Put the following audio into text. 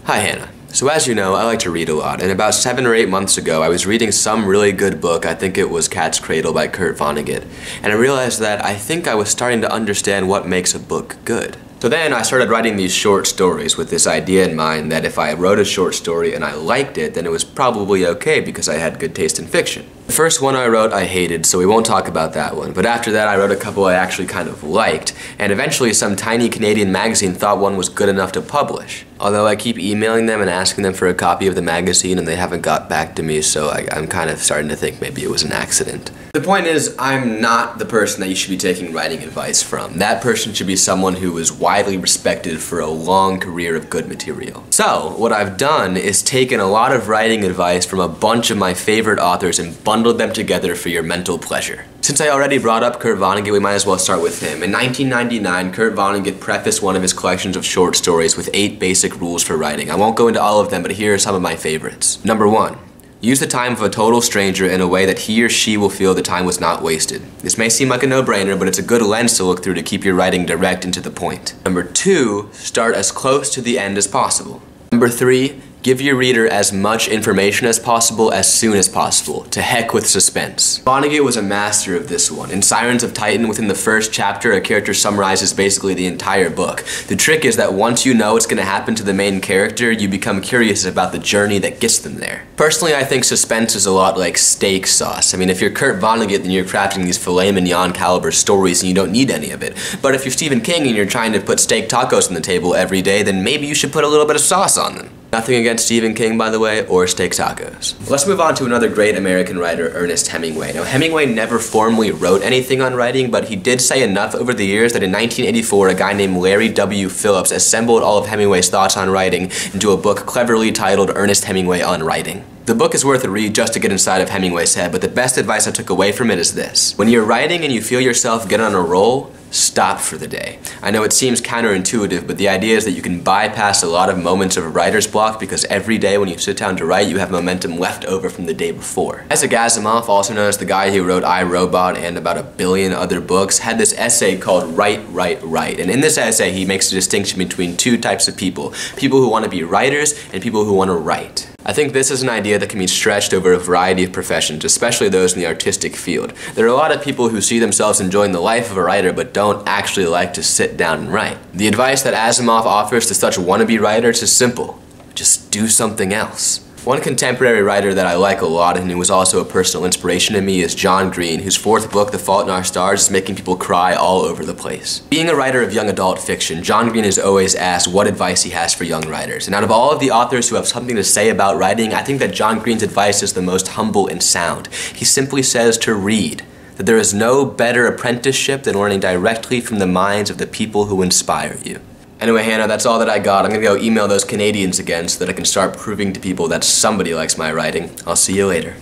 Hi Hannah. So as you know, I like to read a lot, and about 7 or 8 months ago I was reading some really good book. I think it was Cat's Cradle by Kurt Vonnegut, and I realized that I think I was starting to understand what makes a book good. So then I started writing these short stories with this idea in mind that if I wrote a short story and I liked it, then it was probably okay because I had good taste in fiction. The first one I wrote I hated, so we won't talk about that one. But after that I wrote a couple I actually kind of liked, and eventually some tiny Canadian magazine thought one was good enough to publish. Although I keep emailing them and asking them for a copy of the magazine and they haven't got back to me, so I'm kind of starting to think maybe it was an accident. The point is, I'm not the person that you should be taking writing advice from. That person should be someone who is widely respected for a long career of good material. So, what I've done is taken a lot of writing advice from a bunch of my favorite authors and bundled them together for your mental pleasure. Since I already brought up Kurt Vonnegut, we might as well start with him. In 1999, Kurt Vonnegut prefaced one of his collections of short stories with 8 basic rules for writing. I won't go into all of them, but here are some of my favorites. Number 1. Use the time of a total stranger in a way that he or she will feel the time was not wasted. This may seem like a no-brainer, but it's a good lens to look through to keep your writing direct and to the point. Number 2, start as close to the end as possible. Number 3, give your reader as much information as possible as soon as possible. To heck with suspense. Vonnegut was a master of this one. In Sirens of Titan, within the first chapter, a character summarizes basically the entire book. The trick is that once you know what's going to happen to the main character, you become curious about the journey that gets them there. Personally, I think suspense is a lot like steak sauce. I mean, if you're Kurt Vonnegut, then you're crafting these filet mignon caliber stories and you don't need any of it. But if you're Stephen King and you're trying to put steak tacos on the table every day, then maybe you should put a little bit of sauce on them. Nothing against Stephen King, by the way, or steak tacos. Let's move on to another great American writer, Ernest Hemingway. Now, Hemingway never formally wrote anything on writing, but he did say enough over the years that in 1984, a guy named Larry W. Phillips assembled all of Hemingway's thoughts on writing into a book cleverly titled Ernest Hemingway on Writing. The book is worth a read just to get inside of Hemingway's head, but the best advice I took away from it is this. When you're writing and you feel yourself get on a roll, stop for the day. I know it seems counterintuitive, but the idea is that you can bypass a lot of moments of writer's block because every day when you sit down to write, you have momentum left over from the day before. Isaac Asimov, also known as the guy who wrote I, Robot and about 1 billion other books, had this essay called Write, Write, Write. And in this essay, he makes a distinction between 2 types of people. People who want to be writers and people who want to write. I think this is an idea that can be stretched over a variety of professions, especially those in the artistic field. There are a lot of people who see themselves enjoying the life of a writer but don't actually like to sit down and write. The advice that Asimov offers to such wannabe writers is simple. Just do something else. One contemporary writer that I like a lot and who was also a personal inspiration to me is John Green, whose 4th book, The Fault in Our Stars, is making people cry all over the place. Being a writer of young adult fiction, John Green is always asked what advice he has for young writers. And out of all of the authors who have something to say about writing, I think that John Green's advice is the most humble and sound. He simply says to read, that there is no better apprenticeship than learning directly from the minds of the people who inspire you. Anyway, Hannah, that's all that I got. I'm gonna go email those Canadians again so that I can start proving to people that somebody likes my writing. I'll see you later.